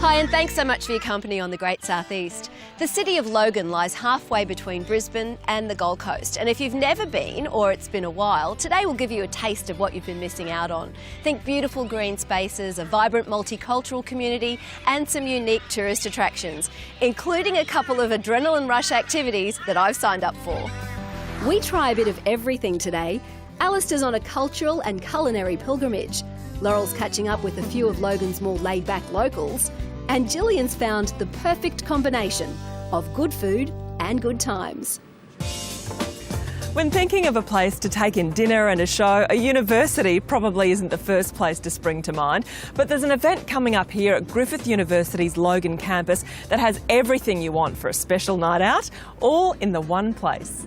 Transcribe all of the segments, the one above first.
Hi, and thanks so much for your company on the Great Southeast. The City of Logan lies halfway between Brisbane and the Gold Coast. And if you've never been, or it's been a while, today will give you a taste of what you've been missing out on. Think beautiful green spaces, a vibrant multicultural community, and some unique tourist attractions, including a couple of adrenaline rush activities that I've signed up for. We try a bit of everything today. Alistair's on a cultural and culinary pilgrimage. Laurel's catching up with a few of Logan's more laid-back locals. And Gillian's found the perfect combination of good food and good times. When thinking of a place to take in dinner and a show, a university probably isn't the first place to spring to mind. But there's an event coming up here at Griffith University's Logan campus that has everything you want for a special night out, all in the one place.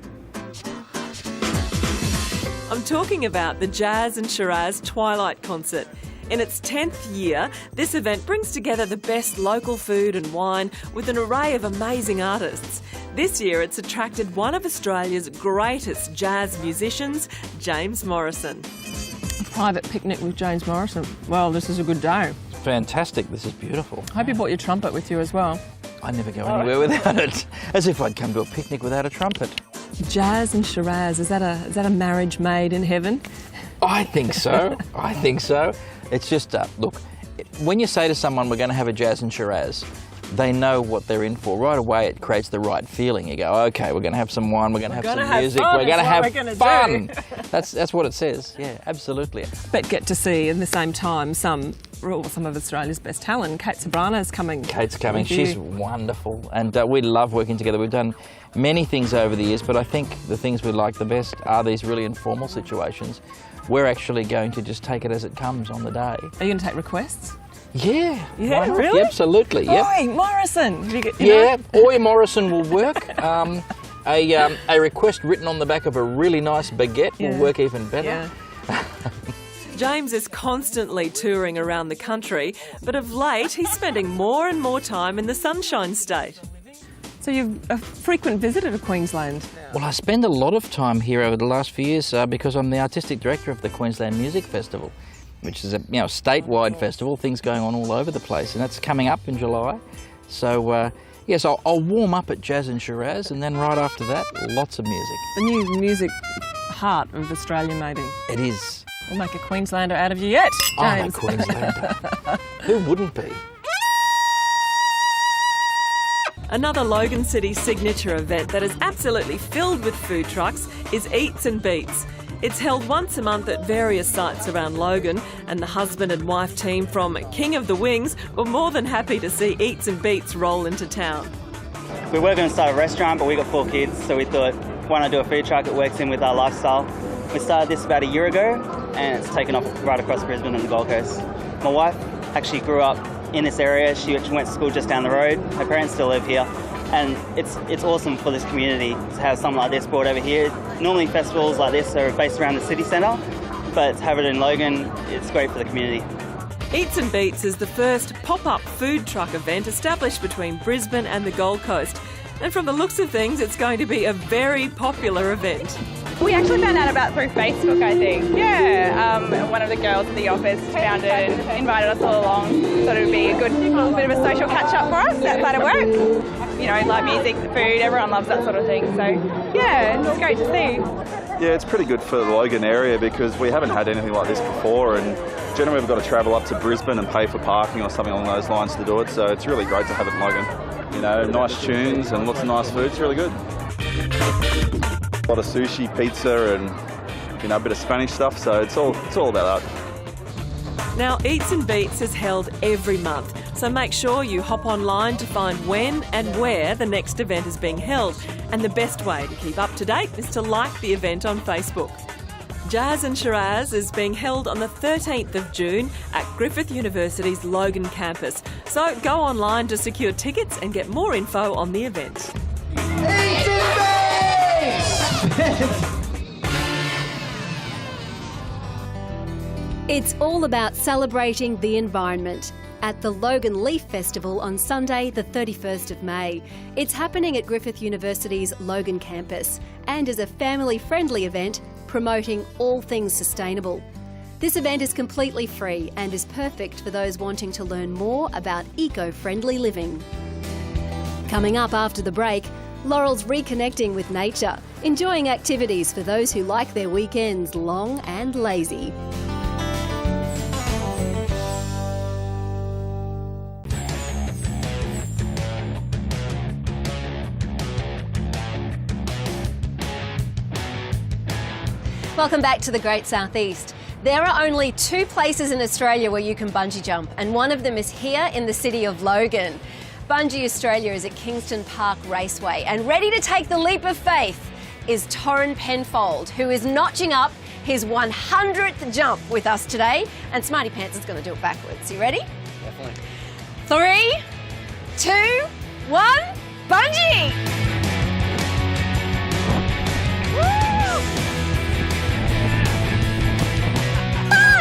I'm talking about the Jazz and Shiraz Twilight concert. In its 10th year, this event brings together the best local food and wine with an array of amazing artists. This year it's attracted one of Australia's greatest jazz musicians, James Morrison. A private picnic with James Morrison. Well, this is a good day. Fantastic, this is beautiful. I hope you brought your trumpet with you as well. I never go anywhere without it. As if I'd come to a picnic without a trumpet. Jazz and Shiraz, is that a marriage made in heaven? I think so. I think so. It's just, look, when you say to someone we're going to have a Jazz and Shiraz, they know what they're in for. Right away it creates the right feeling. You go, okay, we're going to have some wine, we're going to have some music, we're going to have fun. That's what it says, yeah, absolutely. But get to see at the same time some of Australia's best talent. Kate Sobrano's coming. Kate's coming, she's wonderful, and we love working together. We've done many things over the years, but I think the things we like the best are these really informal situations. We're actually going to just take it as it comes on the day. Are you going to take requests? Yeah. Yeah, really? Yeah, absolutely. Yep. Oi, Morrison! Yeah, Oi Morrison will work. A request written on the back of a really nice baguette will work even better. Yeah. James is constantly touring around the country, but of late he's spending more and more time in the Sunshine State. So you're a frequent visitor to Queensland? Well, I spend a lot of time here over the last few years because I'm the artistic director of the Queensland Music Festival, which is a statewide festival, things going on all over the place, and that's coming up in July. So yes, I'll warm up at Jazz and Shiraz, and then right after that, lots of music. The new music heart of Australia, maybe. It is. We'll make a Queenslander out of you yet, James. I'm a Queenslander. Who wouldn't be? Another Logan City signature event that is absolutely filled with food trucks is Eats and Beats. It's held once a month at various sites around Logan, and the husband and wife team from King of the Wings were more than happy to see Eats and Beats roll into town. We were going to start a restaurant, but we got 4 kids, so we thought, why not do a food truck? It works in with our lifestyle. We started this about a year ago, and it's taken off right across Brisbane and the Gold Coast. My wife actually grew up in this area. She went to school just down the road. Her parents still live here, and it's awesome for this community to have something like this brought over here. Normally festivals like this are based around the city centre, but to have it in Logan, it's great for the community. Eats and Beats is the first pop-up food truck event established between Brisbane and the Gold Coast, and from the looks of things it's going to be a very popular event. We actually found out about through Facebook, I think. Yeah, one of the girls at the office found it and invited us all along. Thought it would be a good little bit of a social catch-up for us outside of work. You know, like music, the food, everyone loves that sort of thing. So, yeah, it's great to see. Yeah, it's pretty good for the Logan area because we haven't had anything like this before, and generally we've got to travel up to Brisbane and pay for parking or something along those lines to do it. So it's really great to have it in Logan. You know, nice tunes and lots of nice food. It's really good. A lot of sushi, pizza, and a bit of Spanish stuff. So it's all about that. Now, Eats and Beats is held every month, so make sure you hop online to find when and where the next event is being held. And the best way to keep up to date is to like the event on Facebook. Jazz and Shiraz is being held on the 13th of June at Griffith University's Logan campus. So go online to secure tickets and get more info on the event. It's all about celebrating the environment at the Logan Leaf Festival on Sunday the 31st of May. It's happening at Griffith University's Logan campus and is a family-friendly event promoting all things sustainable. This event is completely free and is perfect for those wanting to learn more about eco-friendly living. Coming up after the break, Laurel's reconnecting with nature, enjoying activities for those who like their weekends long and lazy. Welcome back to the Great Southeast. There are only 2 places in Australia where you can bungee jump, and one of them is here in the City of Logan. Bungee Australia is at Kingston Park Raceway, and ready to take the leap of faith is Torrin Penfold, who is notching up his 100th jump with us today, and Smarty Pants is going to do it backwards. You ready? Definitely. 3, 2, 1, bungee!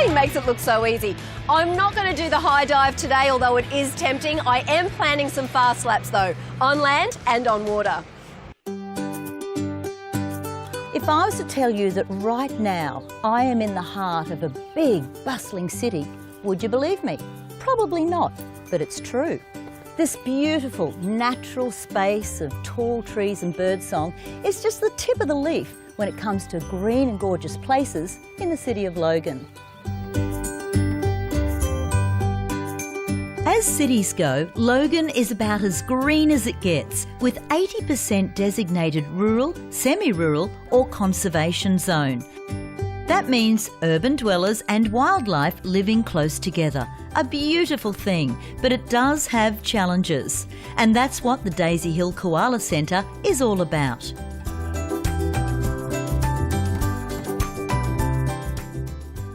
He makes it look so easy. I'm not going to do the high dive today, although it is tempting. I am planning some fast laps though, on land and on water. If I was to tell you that right now I am in the heart of a big, bustling city, would you believe me? Probably not, but it's true. This beautiful natural space of tall trees and birdsong is just the tip of the leaf when it comes to green and gorgeous places in the City of Logan. As cities go, Logan is about as green as it gets, with 80% designated rural, semi-rural or conservation zone. That means urban dwellers and wildlife living close together. A beautiful thing, but it does have challenges. And that's what the Daisy Hill Koala Centre is all about.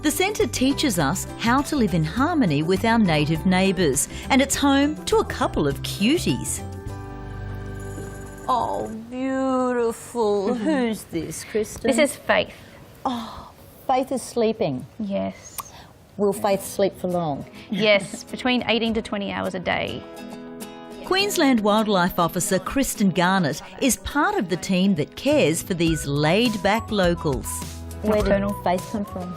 The centre teaches us how to live in harmony with our native neighbours, and it's home to a couple of cuties. Oh, beautiful. Who's this, Kristen? This is Faith. Oh, Faith is sleeping. Yes. Will Faith sleep for long? Yes, between 18 to 20 hours a day. Queensland Wildlife Officer Kristen Garnett is part of the team that cares for these laid-back locals. Where did Faith come from?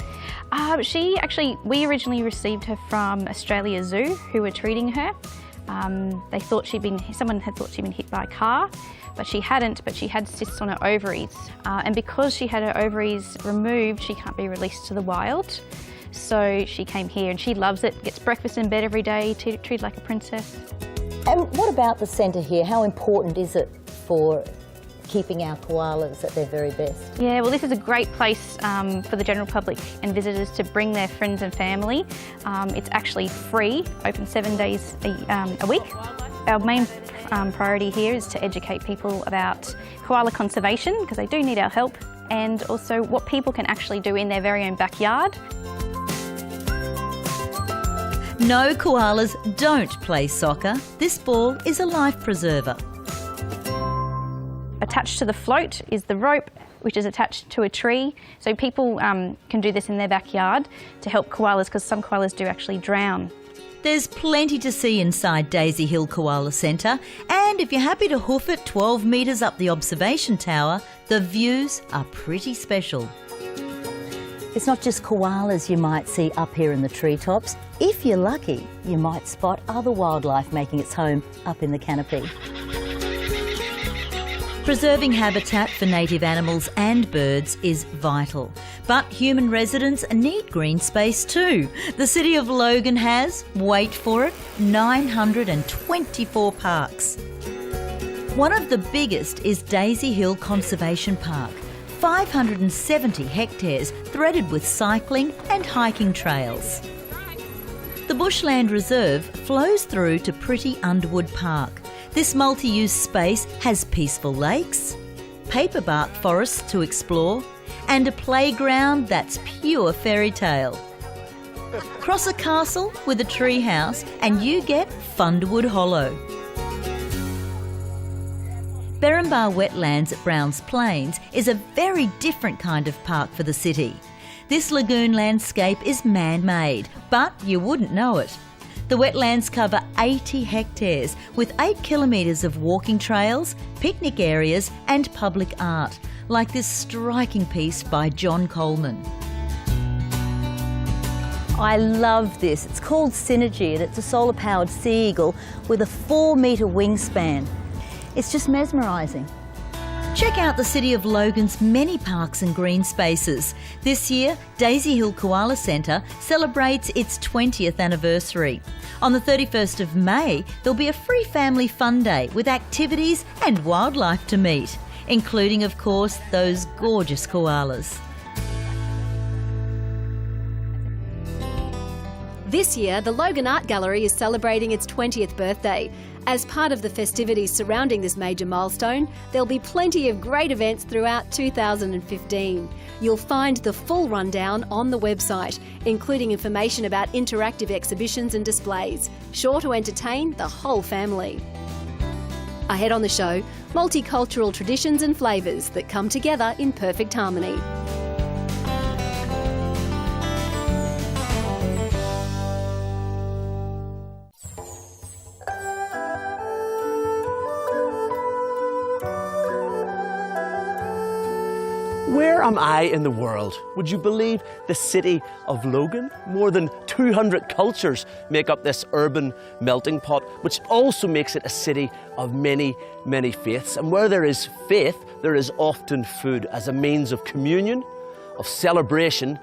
We originally received her from Australia Zoo, who were treating her. They thought someone had thought she'd been hit by a car, but she hadn't, but she had cysts on her ovaries. And because she had her ovaries removed, she can't be released to the wild. So she came here and she loves it, gets breakfast in bed every day, treated like a princess. And what about the centre here? How important is it for keeping our koalas at their very best? Yeah, well, this is a great place for the general public and visitors to bring their friends and family. It's actually free, open 7 days a week. Our main priority here is to educate people about koala conservation, because they do need our help, and also what people can actually do in their very own backyard. No, koalas don't play soccer. This ball is a life preserver. Attached to the float is the rope, which is attached to a tree. So people can do this in their backyard to help koalas, because some koalas do actually drown. There's plenty to see inside Daisy Hill Koala Centre, and if you're happy to hoof it 12 metres up the observation tower, the views are pretty special. It's not just koalas you might see up here in the treetops. If you're lucky, you might spot other wildlife making its home up in the canopy. Preserving habitat for native animals and birds is vital, but human residents need green space too. The City of Logan has, wait for it, 924 parks. One of the biggest is Daisy Hill Conservation Park, 570 hectares threaded with cycling and hiking trails. The Bushland Reserve flows through to pretty Underwood Park. This multi-use space has peaceful lakes, paperbark forests to explore, and a playground that's pure fairy tale. Cross a castle with a tree house and you get Funderwood Hollow. Berrinbar Wetlands at Browns Plains is a very different kind of park for the city. This lagoon landscape is man-made, but you wouldn't know it. The wetlands cover 80 hectares with 8 kilometres of walking trails, picnic areas and public art, like this striking piece by John Coleman. I love this. It's called Synergy and it's a solar-powered sea eagle with a 4-metre wingspan. It's just mesmerising. Check out the City of Logan's many parks and green spaces. This year, Daisy Hill Koala Centre celebrates its 20th anniversary. On the 31st of May, there'll be a free family fun day with activities and wildlife to meet, including, of course, those gorgeous koalas. This year, the Logan Art Gallery is celebrating its 20th birthday. As part of the festivities surrounding this major milestone, there'll be plenty of great events throughout 2015. You'll find the full rundown on the website, including information about interactive exhibitions and displays, sure to entertain the whole family. Ahead on the show, multicultural traditions and flavours that come together in perfect harmony. Where am I in the world? Would you believe the City of Logan? More than 200 cultures make up this urban melting pot, which also makes it a city of many, many faiths. And where there is faith, there is often food as a means of communion, of celebration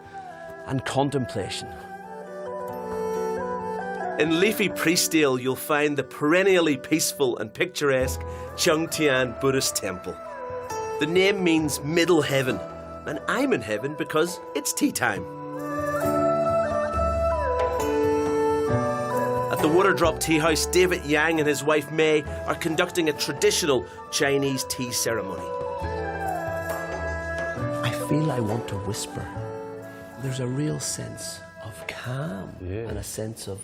and contemplation. In leafy Priestdale, you'll find the perennially peaceful and picturesque Chung Tian Buddhist temple. The name means middle heaven, and I'm in heaven because it's tea time. At the Waterdrop Tea House, David Yang and his wife May are conducting a traditional Chinese tea ceremony. I feel I want to whisper. There's a real sense of calm and a sense of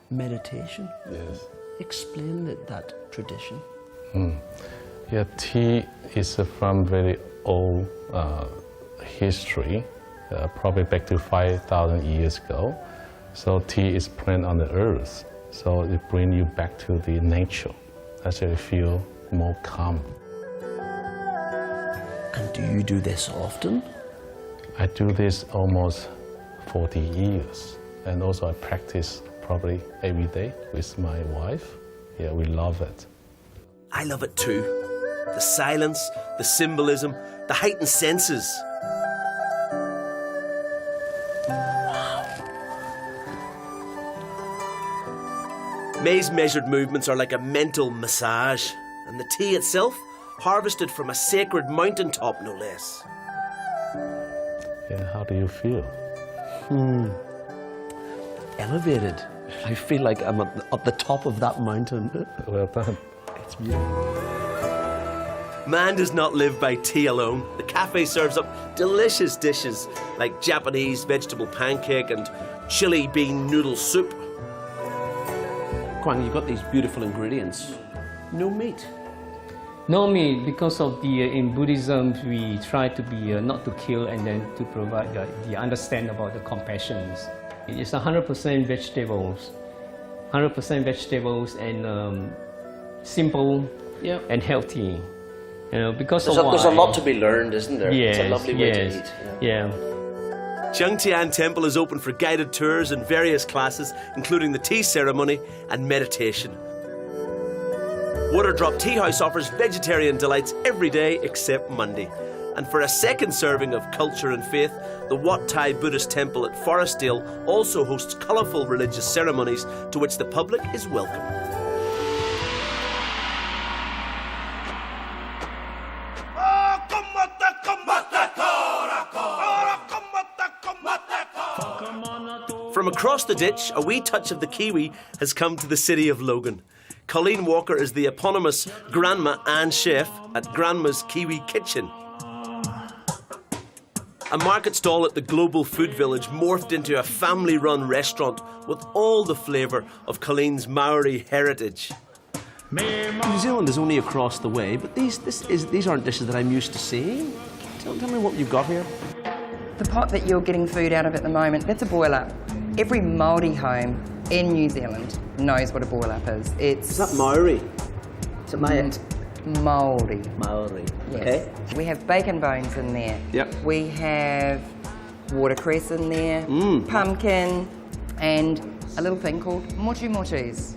meditation. Yes. Explain that tradition. Yeah, tea is from very old history, probably back to 5,000 years ago. So tea is planted on the earth, so it brings you back to the nature. That's why you feel more calm. And do you do this often? I do this almost 40 years, and also I practice probably every day with my wife. Yeah, we love it. I love it too. The silence, the symbolism, the heightened senses. Wow. May's measured movements are like a mental massage, and the tea itself, harvested from a sacred mountaintop, no less. Yeah, how do you feel? Elevated. I feel like I'm at the top of that mountain. Well done. It's beautiful. Man does not live by tea alone. The cafe serves up delicious dishes like Japanese vegetable pancake and chili bean noodle soup. Kwang, you've got these beautiful ingredients. No meat. No meat, because of in Buddhism we try to be not to kill and then to provide the understanding about the compassion. It's 100% vegetables, 100% vegetables and simple and healthy. You know, because there's a lot to be learned, isn't there? Yes, it's a lovely way to eat. Yeah. Chung Tian Temple is open for guided tours and various classes, including the tea ceremony and meditation. Waterdrop Tea House offers vegetarian delights every day except Monday. And for a second serving of culture and faith, the Wat Thai Buddhist Temple at Forestdale also hosts colourful religious ceremonies to which the public is welcome. From across the ditch, a wee touch of the kiwi has come to the City of Logan. Colleen Walker is the eponymous grandma and chef at Grandma's Kiwi Kitchen. A market stall at the Global Food Village morphed into a family-run restaurant with all the flavour of Colleen's Maori heritage. New Zealand is only across the way, but these aren't dishes that I'm used to seeing. Tell me what you've got here. The pot that you're getting food out of at the moment, that's a boil-up. Every Māori home in New Zealand knows what a boil-up is. Is that Maori? Is it Māori? Maori. Yes. Okay. We have bacon bones in there. Yep. We have watercress in there, pumpkin, and a little thing called motu motus.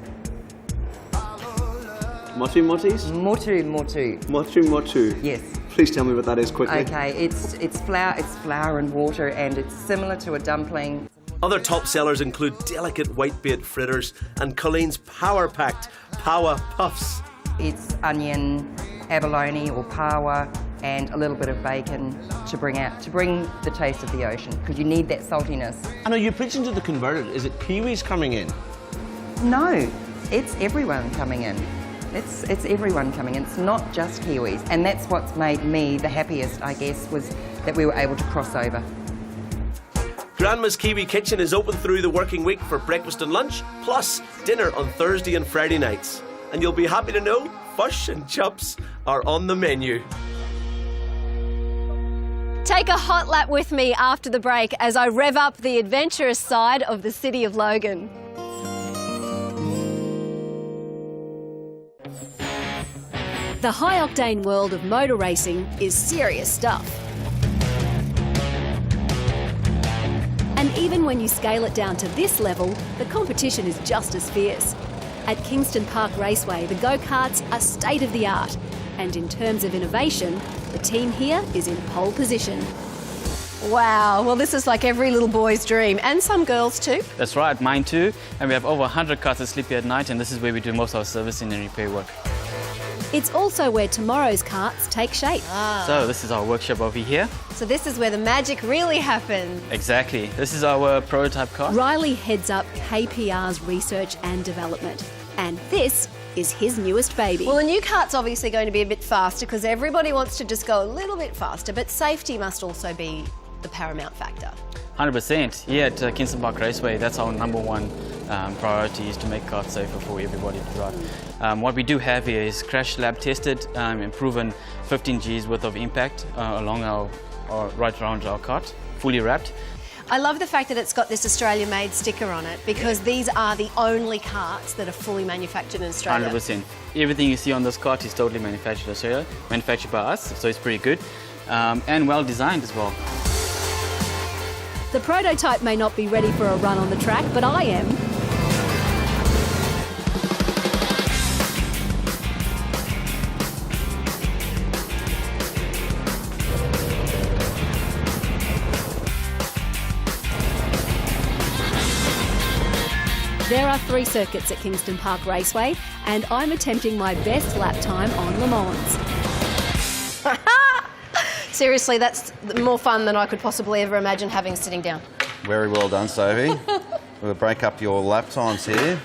Motu motus? Motu motu. Motu motu. Yes. Please tell me what that is quickly. Okay, it's flour and water, and it's similar to a dumpling. Other top sellers include delicate whitebait fritters and Colleen's power-packed Power Puffs. It's onion, abalone or pawa, and a little bit of bacon to bring the taste of the ocean, because you need that saltiness. And are you preaching to the converted? Is it Kiwis coming in? No, it's everyone coming in. It's everyone coming in. It's not just Kiwis, and that's what's made me the happiest, I guess, was that we were able to cross over. Grandma's Kiwi Kitchen is open through the working week for breakfast and lunch, plus dinner on Thursday and Friday nights. And you'll be happy to know fish and chips are on the menu. Take a hot lap with me after the break as I rev up the adventurous side of the City of Logan. The high-octane world of motor racing is serious stuff. And even when you scale it down to this level, the competition is just as fierce. At Kingston Park Raceway, the go-karts are state-of-the-art. And in terms of innovation, the team here is in pole position. Wow, well this is like every little boy's dream, and some girls too. That's right, mine too. And we have over 100 cars that sleep here at night, and this is where we do most of our servicing and repair work. It's also where tomorrow's karts take shape. So this is our workshop over here. So this is where the magic really happens. Exactly. This is our prototype car. Riley heads up KPR's research and development. And this is his newest baby. Well, the new kart's obviously going to be a bit faster because everybody wants to just go a little bit faster, but safety must also be the paramount factor. 100%. Here at Kingston Park Raceway, that's our #1 priority, is to make karts safer for everybody to drive. What we do have here is crash lab tested and proven 15 G's worth of impact along right around our kart, fully wrapped. I love the fact that it's got this Australia-made sticker on it because these are the only karts that are fully manufactured in Australia. 100%. Everything you see on this kart is totally manufactured in Australia, manufactured by us, so it's pretty good and well designed as well. The prototype may not be ready for a run on the track, but I am. There are 3 circuits at Kingston Park Raceway, and I'm attempting my best lap time on Le Mans. Seriously, that's more fun than I could possibly ever imagine having sitting down. Very well done, Sophie. We'll break up your lap times here.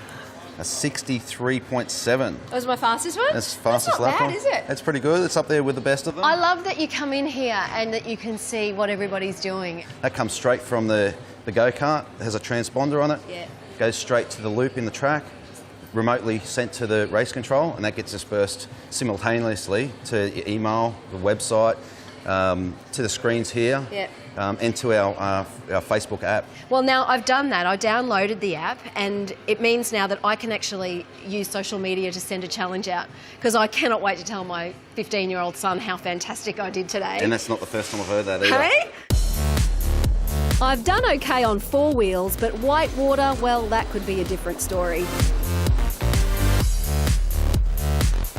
A 63.7. That was my fastest one? That's the fastest lap time. That's not bad, is it? It's pretty good. It's up there with the best of them. I love that you come in here and that you can see what everybody's doing. That comes straight from the go-kart. It has a transponder on it. Yeah. Goes straight to the loop in the track, remotely sent to the race control, and that gets dispersed simultaneously to your email, the website, to the screens here, Yep. and to our Facebook app. Well, now I've done that. I downloaded the app, and it means now that I can actually use social media to send a challenge out, because I cannot wait to tell my 15-year-old son how fantastic I did today. And that's not the first time I've heard that either. Hey? I've done okay on 4 wheels, but whitewater, well, that could be a different story.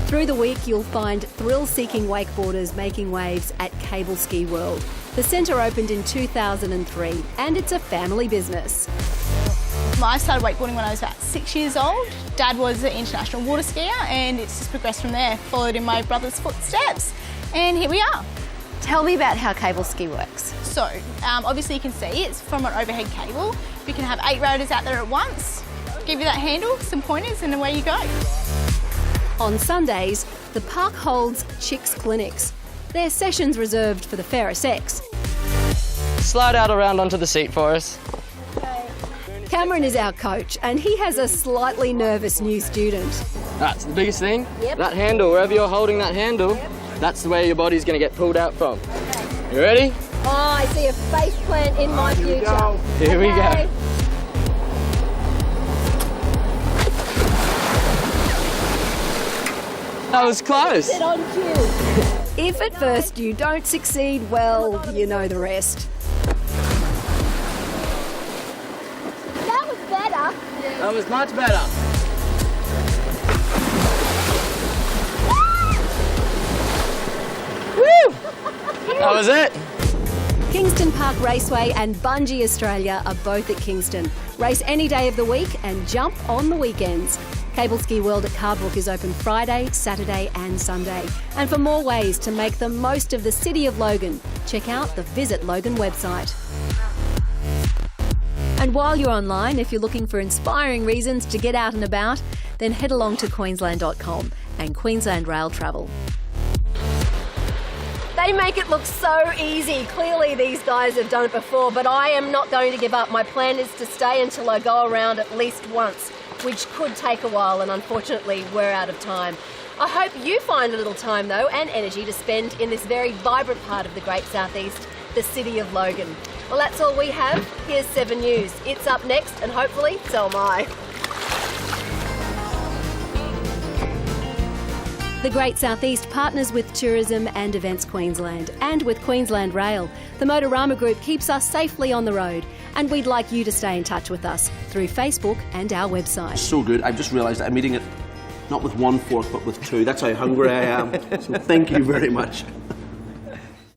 Through the week, you'll find thrill-seeking wakeboarders making waves at Cable Ski World. The centre opened in 2003, and it's a family business. I started wakeboarding when I was about 6 years old. Dad was an international water skier, and it's just progressed from there. Followed in my brother's footsteps, and here we are. Tell me about how cable ski works. So, obviously you can see it's from an overhead cable. You can have 8 riders out there at once, give you that handle, some pointers, and away you go. On Sundays, the park holds chicks clinics. They're sessions reserved for the fairer sex. Slide out around onto the seat for us. Cameron is our coach, and he has a slightly nervous new student. That's the biggest thing. Yep. That handle, wherever you're holding that handle, that's where your body's going to get pulled out from. You ready? Oh, I see a face plant in my future. Here we go. That was close. Sit on cue. If at first you don't succeed, well, you know the rest. That was That was much better. Woo! That was it. Kingston Park Raceway and Bungee Australia are both at Kingston. Race any day of the week and jump on the weekends. Cable Ski World at Cardbrook is open Friday, Saturday and Sunday. And for more ways to make the most of the City of Logan, check out the Visit Logan website. And while you're online, if you're looking for inspiring reasons to get out and about, then head along to Queensland.com and Queensland Rail Travel. They make it look so easy. Clearly these guys have done it before, but I am not going to give up. My plan is to stay until I go around at least once, which could take a while, and unfortunately we're out of time. I hope you find a little time though and energy to spend in this very vibrant part of the Great Southeast, the City of Logan. Well, that's all we have. Here's 7 News. It's up next, and hopefully so am I. The Great Southeast partners with Tourism and Events Queensland and with Queensland Rail. The Motorama Group keeps us safely on the road, and we'd like you to stay in touch with us through Facebook and our website. So good. I've just realised I'm eating it not with one fork but with two. That's how hungry I am. So thank you very much.